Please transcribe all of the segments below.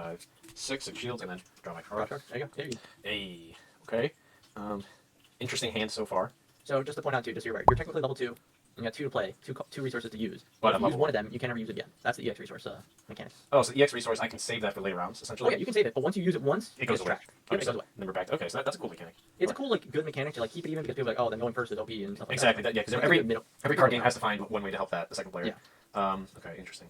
5, 6 of shields, and then draw my card. There you go. There you go. Hey, okay. Interesting hand so far. So just to point out too, just so you're right, you're technically level 2. You got 2 to play, two resources to use. But if you use one of them, you can never use it again. That's the EX resource mechanic. Oh, so EX resource, I can save that for later rounds, essentially? Oh yeah, you can save it, but once you use it once, it goes away. Trashed. Yep, it goes away. Never back. Okay, so that's a cool mechanic. It's a cool, like, good mechanic to like keep it even because people are like, oh, then going first is OP and stuff like exactly, that. Yeah, because every card game has to find one way to help the second player. Yeah. Okay, interesting.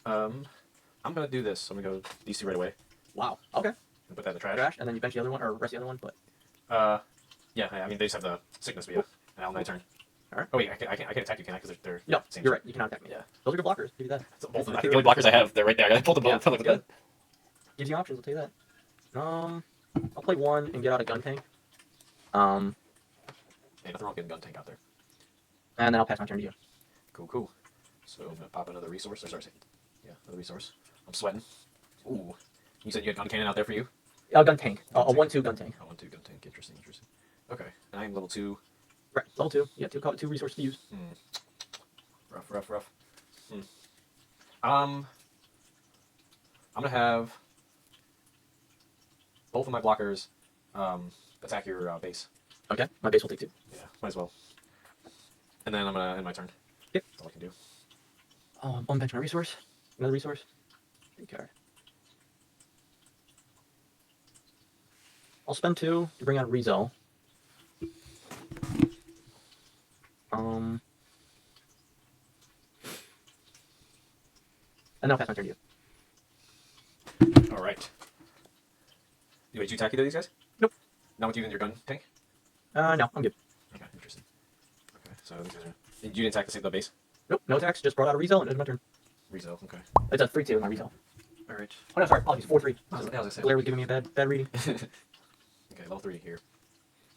I'm gonna do this. I'm gonna go these 2 right away. Wow. Okay. And put that in the trash. Trash, and then you bench the other one or rest the other one, but. Yeah. I mean, they just have the sickness, but yeah. And I'll my turn. All right. Oh wait, I can attack you, can I? Because they're no. Same you're right. You cannot attack me. Yeah. Those are good blockers. Give you that. So both of them. I think the only blockers I have, they're right there. I pulled them both. Yeah, good. Gives you options. I'll tell you that. I'll play 1 and get out a gun tank. Hey, nothing wrong with getting gun tank out there. And then I'll pass my turn to you. Cool. So I'm gonna pop another resource. Yeah, another resource. I'm sweating. Ooh. You said you had gun cannon out there for you? Gun tank. A 1/2 gun tank. Oh, 1/2 gun tank. Interesting. Okay. And I'm level 2. Right. Level 2. You got 2 resources to use. Rough. I'm gonna have both of my blockers attack your base. Okay. My base will take 2. Yeah, might as well. And then I'm gonna end my turn. Yep. That's all I can do. One bench my resource. Another resource. Okay. I'll spend 2 to bring out a Rezo. And then I'll pass my turn to you. All right. Wait, you attack either of these guys? Nope. Not with you and your gun tank? No, I'm good. Okay, interesting. Okay, so these guys are... You didn't attack to save the base? Nope, no attacks. Just brought out a Rezo and it was my turn. Rezo, okay. It's a 3/2 in my Rezo. All right. Oh no, sorry. Apologies. 4/3. I was gonna say. Blair was giving me a bad reading. Okay, level 3 here.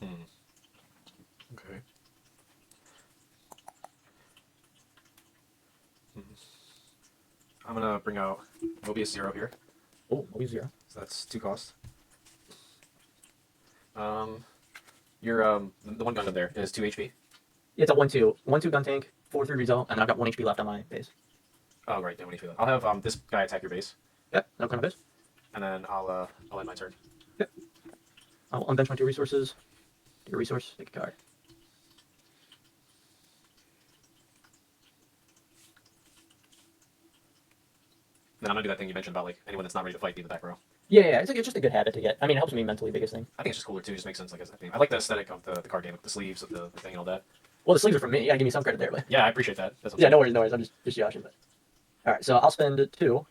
Okay. I'm gonna bring out Mobius 0 here. Oh, Mobius 0. So that's 2 costs. Your the one Gundam there is 2 HP. Yeah, it's a 1/2. 1/2 gun tank, 4/3 Rezo, and I've got 1 HP left on my base. Oh right, yeah, 1 HP left. I'll have this guy attack your base. Yep, no kind of base. And then I'll end my turn. Yep. I'll unbench my 2 resources. Take a resource, take a card. Then I'm gonna do that thing you mentioned about like anyone that's not ready to fight be in the back row. Yeah, it's just a good habit to get. I mean, it helps me mentally, biggest thing. I think it's just cooler too. It just makes sense. Like I think I like the aesthetic of the card game, with the sleeves of the thing and all that. Well, the sleeves are from me. You gotta give me some credit there, but. Yeah, I appreciate that. That's Yeah, no worries. I'm just joshing. But. All right, so I'll spend 2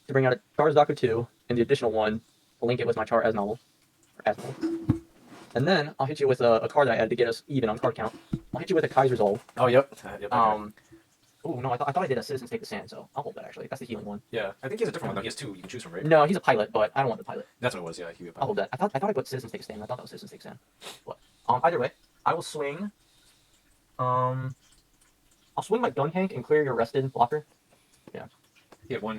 to bring out a Charizard 2, and the additional 1, I'll link it with my Char as novel, and then I'll hit you with a card that I added to get us even on card count. I'll hit you with a Kaiser's Ol. Oh, yep. Oh no, I thought I did a Citizens Take the Sand, so I'll hold that actually. That's the healing one. Yeah, I think he has a different one though. He has 2 you can choose from, right? No, he's a pilot, but I don't want the pilot. That's what it was. Yeah, I'll hold that. I thought I put Citizens Take the Stand. I thought that was Citizens Take the Stand. But either way, I will swing. I'll swing my gun tank and clear your rested blocker. Yeah. You have 1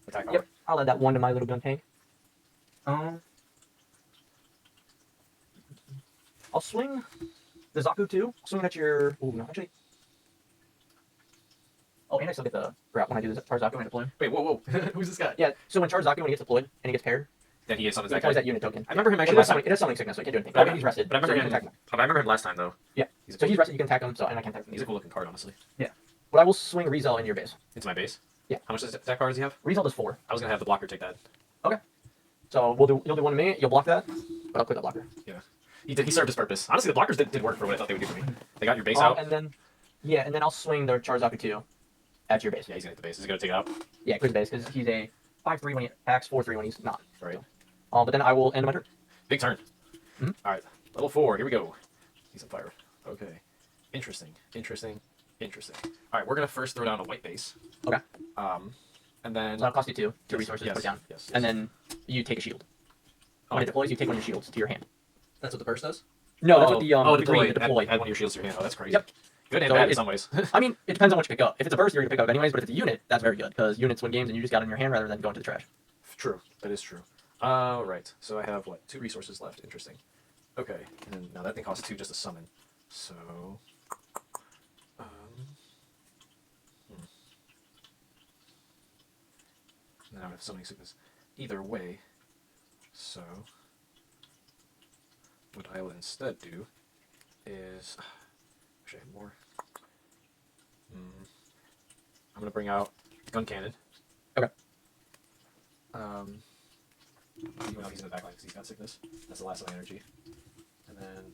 attack power. Yep. I'll add that 1 to my little gun tank. I'll swing the Zaku 2. I'll swing at your. Oh no, actually. Oh, and I still get the grab when I do the Charizard when I deploy. Wait, whoa. Who's this guy? Yeah, so when Charizard when he gets deployed and he gets paired, Then he summons he that deploys guy. that unit token. I remember him It actually does last time. something, it does something sickness, so he can't do anything. But But he's rested. But I remember so you him. can attack him. I remember him last time though. Yeah. So he's rested, you can attack him, so and I can attack him. He's a cool looking card, honestly. Yeah. But I will swing Rezo into your base. Into my base. Yeah. How much attack power does he have? Rezo does 4. I was gonna have the blocker take that. Okay. So you'll do 1 to me, you'll block that, but I'll clear that blocker. Yeah. He served his purpose. Honestly, the blockers did work for what I thought they would do for me. They got your base out. And then I'll swing the Charizard 2 at your base. Yeah, he's gonna hit the base. He's gonna take it out. Yeah, clear the base, because he's a 5/3 when he attacks, 4/3 when he's not. Right. But then I will end my turn. Big turn. Mhm. All right. Level 4. Here we go. He's on fire. Okay. Interesting. All right. We're gonna first throw down a white base. Okay. And then. So that'll cost you 2 Yes, resources yes, to put down. yes. And then you take a shield. Oh, When it deploys, you take 1 of your shields to your hand. that's what the burst does? No, that's what the deploy. green, the deploy. Add 1 of your shields to your hand. Oh, that's crazy. Yep. Good and So bad in some ways. I mean, it depends on what you pick up. If it's a burst, you're gonna pick up anyways. But if it's a unit, that's very good because units win games and you just got it in your hand rather than going to the trash. True. That is true. Right. So I have, 2 resources left. Interesting. Okay. And then, now that thing costs 2 just to summon. So... Now I have summoning sickness. either way. So what I will instead do is, wish I had more. I'm gonna bring out gun cannon. Okay. Even though he's in the backline because he's got sickness. That's the last of my energy. And then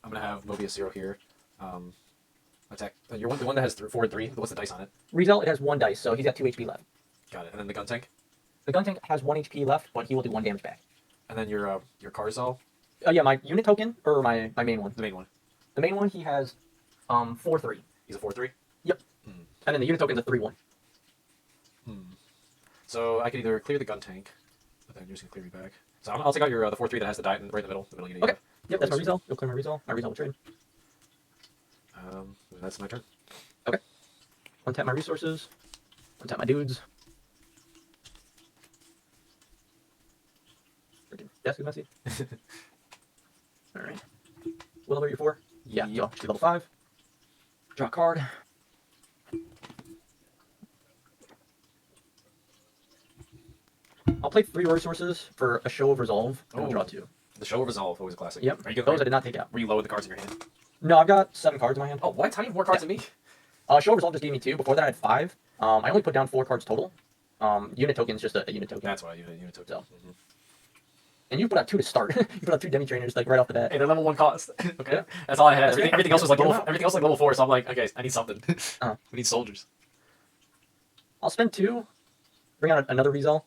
I'm gonna have Mobius Zero here. Attack. You're the one that has 4 and 3. What's the dice on it? Result, it has 1 dice, so he's got 2 HP left. Got it. And then the gun tank. The gun tank has 1 HP left, but he will do 1 damage back. And then your Carzal. Yeah, my unit token, or my main one? The main one. The main one, he has 4-3. He's a 4-3. Yep. And then the unit token's a 3-1. So I could either clear the gun tank, but then you're just gonna clear me back. So I'll take out your the 4-3 that has the die right in the middle unit. Okay. Yep, that's my result. You'll clear my result. My result will trade. That's my turn. Okay. Untap my resources. Untap my dudes. Freaking desk is messy. Alright. What level are you for? Yeah, Yep. so level 5. Draw a card. I'll play 3 resources for a Show of Resolve, and I'll draw 2. The Show of Resolve, always a classic. Yep, Are you those I did not take out. reload the cards in your hand? No, I've got 7 cards in my hand. Oh, what? How do you have more cards than me? Show of Resolve just gave me 2. Before that I had 5. I only put down 4 cards total. Unit token is just a unit token. That's why unit took. So. And you put out 2 to start. You put out 2 demi trainers like right off the bat. Hey, they're level 1 cost. Okay, Yeah. that's all I had. That's right. Everything else was like Get 'em level. out. Everything else was like level 4. So I'm like, okay, I need something. Uh-huh. We need soldiers. I'll spend 2. Bring out another Resol.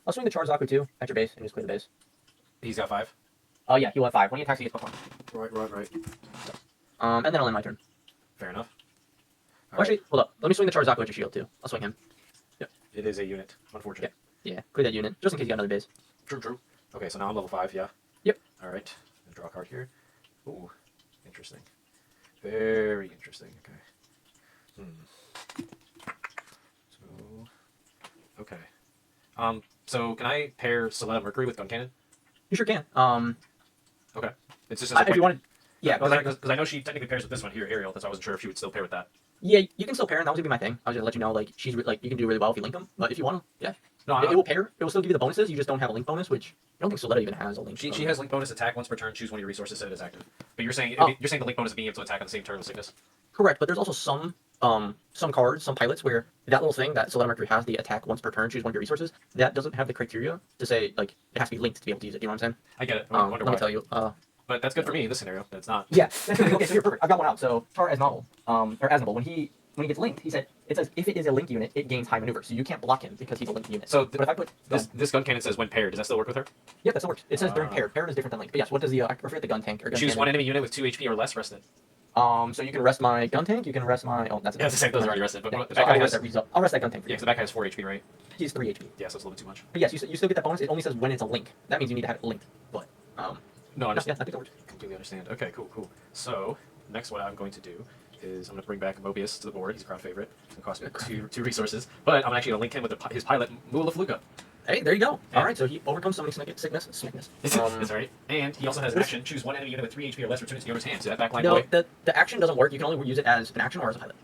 I'll swing the Charzaku too at your base and just clear the base. He's got 5. Oh yeah, he'll have 5. When he attacks, he gets +1. Right. And then I'll end my turn. Fair enough. Oh, actually, hold up. Let me swing the Charzaku at your shield too. I'll swing him. It is a unit. Unfortunate. Yeah, clear that unit just in case you got another base. True. Okay, so now I'm level 5. Yeah. Yep. All right. Draw a card here. Ooh, interesting. Very interesting. Okay. So, okay. So can I pair Soletta Mercury with Gun Cannon? You sure can. Okay. It's just as a if you wanted, yeah, because I know she technically pairs with this one here, Ariel. That's why I wasn't sure if she would still pair with that. yeah, you can still pair, and that was gonna be my thing. I was gonna let you know, like she's like you can do really well if you link them, but if you want them, yeah, No, it will pair. It will still give you the bonuses. You just don't have a link bonus, which I don't think Soletta even has a link. she bonus. has link bonus attack once per turn. Choose one of your resources, set it as active. But you're saying Oh. you're saying the link bonus of being able to attack on the same turn with sickness. Correct, but there's also some cards, some pilots where that little thing that Soletta Mercury has, the attack once per turn, choose one of your resources, that doesn't have the criteria to say like it has to be linked to be able to use it. You know what I'm saying? I get it. I wonder Let why. me tell you. But that's good for me in this scenario. But it's not. Yeah. Okay, so you're perfect. I've got one out. So Tar as novel, or Asnable, when he gets linked, he said it says if it is a linked unit, it gains high maneuver. So you can't block him because he's a linked unit. So but if I put this gun cannon says when paired. Does that still work with her? yeah, that still works. It says during paired. Paired is different than linked. But yes, what does the I forget the gun tank or gun Choose cannon. one enemy unit with 2 HP or less. Rest it. So you can rest my gun tank. You can rest my that's Yeah, it's the same. Those are already rested. But Yeah, the so back guy I'll has. rest that gun tank for Yeah, you. because the back guy has 4 HP, right? He's 3 HP. Yeah, so it's a little bit too much. But yes, you still get that bonus. It only says when it's a link. That means you need to have it linked. But No, I yeah, just I think that works. completely understand. Okay, cool. So next, what I'm going to do is I'm going to bring back Mobius to the board. He's a crowd favorite. It's going to cost me two resources, but I'm actually going to link him with his pilot Mulafluga. Hey, there you go. Yeah. All right, so he overcomes so many sickness. That's right. And he also has action. Choose one enemy unit with 3 HP or less. Return it to the owner's hand. So that backline No, boy. the action doesn't work. You can only use it as an action or as a pilot.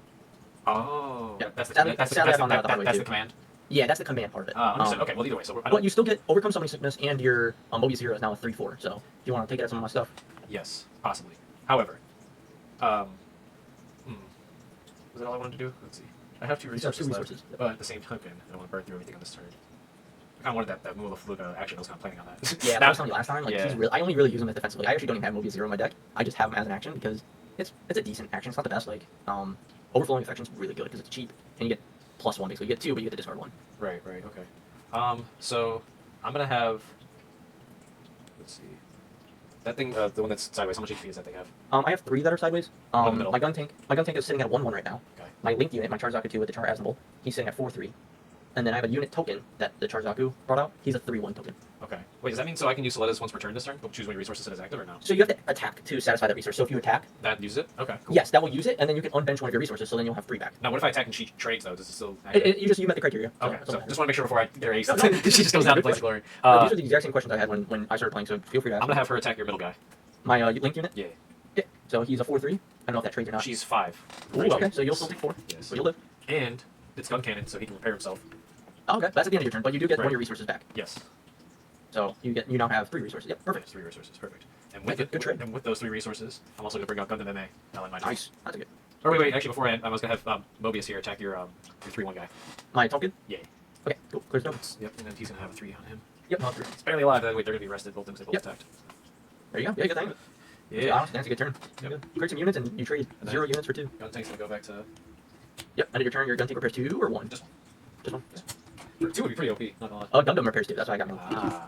Oh, Yeah, that's the sadly- that's sadly I found that out the hard way that's too. the command. Yeah, that's the command part of it. Understood. Okay, well either way, so I But don't. you still get overcome so many sickness, and your Mobius Zero is now a 3/4. So if you want to take it as some of my stuff, Yes, possibly. However, was that all I wanted to do? Let's see. I have 2 You have resources, two left, resources. but at the same token, I don't want to burn through everything on this turn. I kind of wanted that Mulafluga action. I was kind of planning on that. yeah, like I was telling you last time, like Yeah. he's really, I only really use him as defensively. I actually don't even have Mobius Zero in my deck. I just have him as an action because it's a decent action. It's not the best. Like overflowing affection is really good because it's cheap and you get +1 basically. You get 2, but you get to discard 1. Right, okay. So I'm gonna have. Let's see. That thing, the one that's sideways. How much HP does that thing have? I have 3 that are sideways. in the middle. My gun tank is sitting at 1/1 right now. Okay. My link unit, my Charzaku 2 with the Char Asnable, he's sitting at 4/3. And then I have a unit token that the Charzaku brought out. He's a 3/1 token. Okay. Wait, does that mean so I can use Soletus once per turn this turn? But choose when your resources set as active or no? So you have to attack to satisfy that resource. So if you attack, That uses it? Okay, cool. yes, that will use it, and then you can unbench one of your resources, so then you'll have 3 back. Now, what if I attack and she trades, though? Does it still activate? You met the criteria. Okay, so so just want to make sure before I get her ace. No, no. She just goes down to place of glory. These are the exact same questions I had when I started playing, so feel free to ask. I'm going to have her attack your middle guy. My link unit? Yeah. Yeah. So he's a 4/3. I don't know if that trades or not. She's 5. Ooh, okay, so you'll still take 4. Yes. So you'll live. And it's gun cannon, so he can repair himself. Oh, okay, that's at the end of your turn, but you do get one Right. of your resources back. Yes. So you now have 3 resources. Yep, perfect. Yes, 3 resources. Perfect. And Yeah, good trade. And with those 3 resources, I'm also going to bring out Gundam MA. Now in my Nice. That's a good. Or wait. Actually, before I was going to have Mobius here attack your 3/1 guy. My token? Yeah. Okay, cool. Clears done. Yep. And then he's going to have a 3 on him. Yep, not 3. He's barely alive. That way they're going to be rested. Both of them both Yep. attacked. There you go. Yeah, good thing. Yeah. Honestly, that's a good turn. Yep. Good. Clear some units and you trade And 0 then- units for 2. Gun tank's going to go back to Yep, end of your turn, your gun tank repairs 2 or 1? Just 1. Just 1. 2 would be pretty OP. Not going to lie. Gundam repairs 2. That's why I got him. Ah.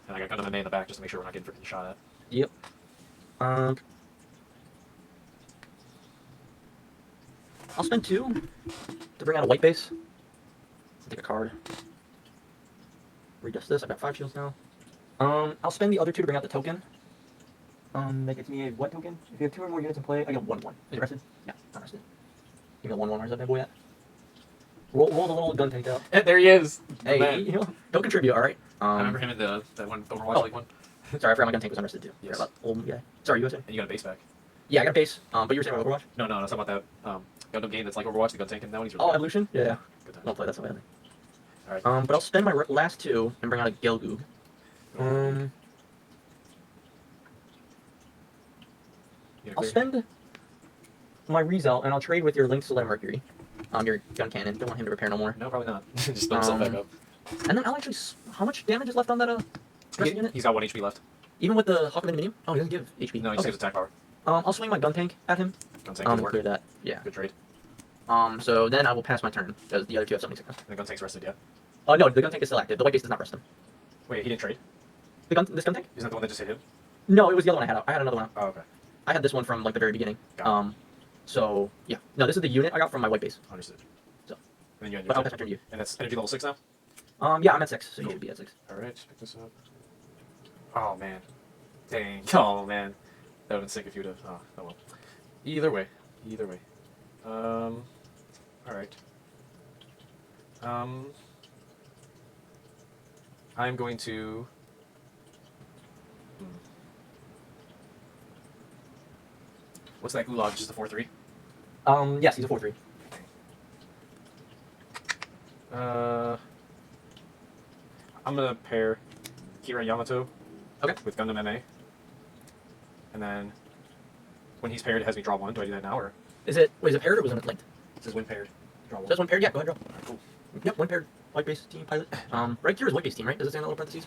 And I got Gundam MA in the back just to make sure we're not getting freaking shot at. Yep. I'll spend 2 to bring out a white base. I'll take a card. Redust this. I've got 5 shields now. I'll spend the other 2 to bring out the token. That gets me a what token? If you have 2 or more units in play, I get 1/1. Is it rested? Yeah, not rested. Give me a 1/1. Where's that bad boy at? Roll the little gun tank out. And there he is. Hey, Man. you know, don't contribute, all right? I remember him in that one Overwatch Oh. League one. Sorry, I forgot my gun tank was unrested too. Yes. Sorry about old guy. Sorry, you were saying? And you got a base back. Yeah, I got a base. But you were saying about Overwatch? No, that's not about that Gundam game that's like Overwatch, the gun tank, and that one he's really Oh, good. Evolution? Yeah. Good time. Don't play that so badly. Alright. But I'll spend my last 2 and bring out a Gelgoog. Yeah, I'll clear. spend my Result and I'll trade with your Link Solar Mercury. Your gun cannon. Don't want him to repair no more. No, probably not. Just build himself back up. And then I'll actually. How much damage is left on that stress unit? He's got 1 HP left. Even with the Hawk of Minium? Oh, he doesn't give HP. No, he just gives attack power. I'll swing my gun tank at him. Gun tank can work. Clear that. Yeah. Good trade. So then I will pass my turn because the other 2 have 76. And the gun tank's rested yet. Oh no, the gun tank is still active. The white base does not rest him. Wait, he didn't trade? This gun tank? Isn't that the one that just hit him? No, it was the other one I had. I had another one. Oh, okay. I had this one from like the very beginning. Got it. So yeah. No, this is the unit I got from my white base. Understood. So. And then you had But your I'll pass my turn to you. And that's energy level 6 now? Yeah, I'm at 6, so you Cool. should be at 6. Alright, pick this up. Oh, man. Dang. Oh, man. That would have been sick if you'd have. Oh well. Either way. Alright. I'm going to. What's that gulag? Just a 4/3? Yes, he's a 4/3. I'm gonna pair Kira Yamato Okay. with Gundam MA. And then when he's paired, it has me draw 1. Do I do that now or? Is it paired or was it linked? It says when paired. Draw 1. Says one paired? Yeah, go ahead, draw. Alright, cool. Yep, one paired. White base team pilot. Right here is white base team, right? Does it say in the little parentheses?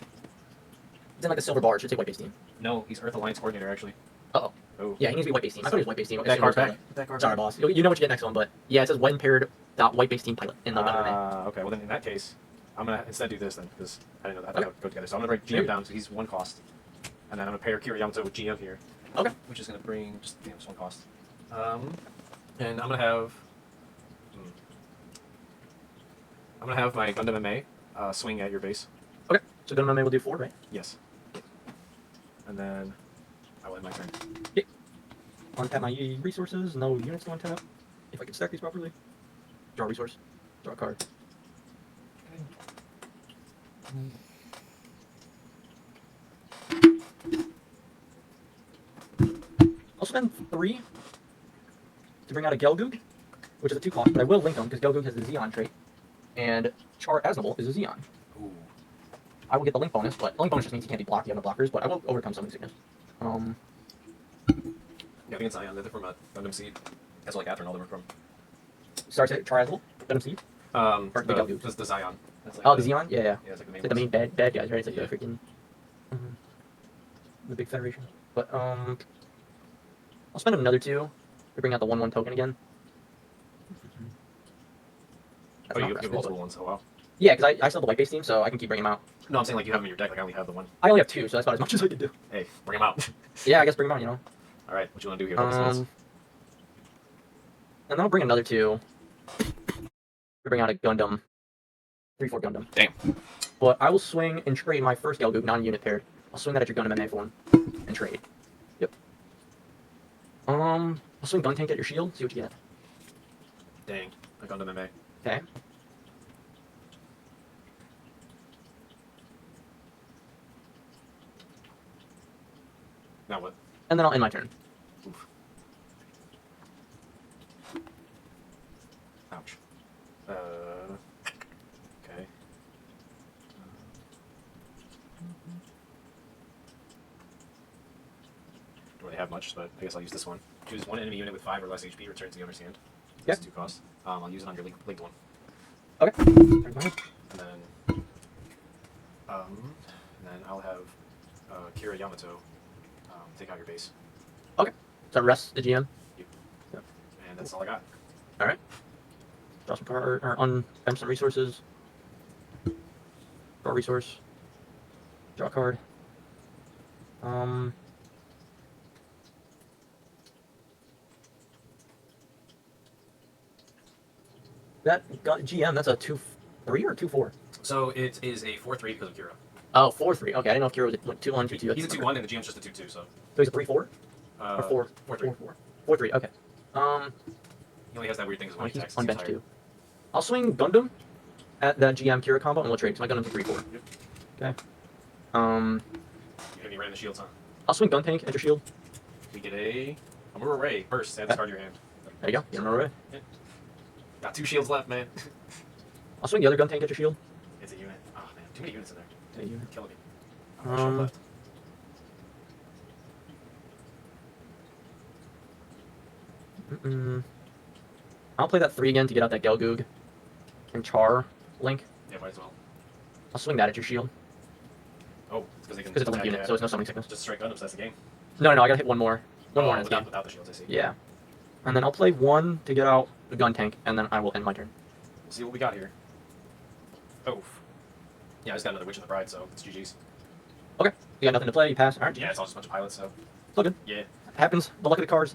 It's in like the silver bar. It should say white base team. No, he's Earth Alliance coordinator actually. Uh-oh. Oh. Yeah, he needs to be white base team. I thought he was white base team. Put that card back. Sorry, Put that card Sorry back. boss. You know what you get next one, but yeah, it says when paired white base team pilot in the Gundam name. Okay, well then in that case, I'm gonna instead do this then because I didn't know that Okay. would go together. So I'm gonna break GM down so he's 1 cost, and then I'm gonna pair Kira Yamato with GM here. Okay. Which is gonna bring just 1 cost. And I'm gonna have. I'm gonna have my Gundam MA swing at your base. Okay. So Gundam will do 4, right? Yes. And then I will end my turn. Untap my resources. No units to untap. If I can stack these properly. Draw a resource. Draw a card. I'll spend 3 to bring out a Gelgoog, which is a 2 cost, but I will link them because Gelgoog has the Xeon trait, and Char Aznable is a Xeon. Ooh. I will get the link bonus, but the link bonus just means he can't be blocked. You have no blockers, but I will overcome summoning sickness. Yeah, I think it's Zion. They're from Gundam Seed. That's like after all they were from. Sorry, Char Aznable? Gundam Seed? Or the Gelgoog. the Zion. That's like Oh, the Xeon? Yeah, yeah. Yeah, it's like the main. It's like the main bad guys, right? It's like Yeah. the freaking the big federation. But I'll spend another 2 to bring out the 1/1 token again. That's Oh, not you rested, have but- multiple ones. Oh wow. Yeah, because I still have the white base team, so I can keep bringing them out. No, I'm saying like you have them in your deck. Like I only have the 1. I only have 2, so that's about as much as I can do. Hey, bring them out. Yeah, I guess bring them out, you know. All right, what you want to do here? Let's- And then I'll bring another 2 to bring out a Gundam 3/4 Gundam. Damn. But I will swing and trade my first Gelgoog, non-unit paired. I'll swing that at your Gundam MA form and trade. Yep. I'll swing Gun Tank at your shield. See what you get. Dang. I Gundam MMA. Okay. Now what? And then I'll end my turn. Oof. Ouch. Okay. Don't really have much, but I guess I'll use this one. Choose one enemy unit with 5 or less HP, return to the owner's hand. That's 2 costs. I'll use it on your linked one. Okay. And then I'll have Kira Yamato take out your base. Okay. So rest the GM. And that's all I got. All right. Draw some card or unspend some resources. Draw a resource. Draw a card. That got GM. That's a 2-3 or 2-4. So it is a 4-3 because of Kira. Oh, 4-3. Okay, I didn't know if Kira was a 2-1, 2-2. He's a 2-1 and the GM's just a 2-2. So. So he's a 3-4 or 4? 4-3. 4-3. Okay. He only has that weird thing as Oh, one he's text. on bench too. I'll swing Gundam at that GM Kira combo and we'll trade. So my Gundam's a 3-4. Yep. Okay. You're gonna be right in the shields, huh? I'll swing Gun Tank at your shield. We get a Amuro Ray first. Add this card to your hand. There you go. Get him right away. Got 2 shields left, man. I'll swing the other Gun Tank at your shield. It's a unit. Oh man, too many units in there. There you Killing me. How much shield left? I'll play that 3 again to get out that Gelgoog and Char link. Yeah, might as well. I'll swing that at your shield Oh, it's because they can. because it's a link attack, unit, yeah. so it's no summoning sickness. Just straight Gundams. That's the game. No, I gotta hit one more. One more in this without, game. without the shields, I see. Yeah. And then I'll play 1 to get out the Gun Tank, and then I will end my turn. We'll see what we got here. Oh. Yeah, I just got another Witch of the Bride, so it's GG's. Okay. You got nothing to play, you pass. Alright. Yeah, it's all just a bunch of pilots, so. It's all good. Yeah. Happens. The luck of the cards.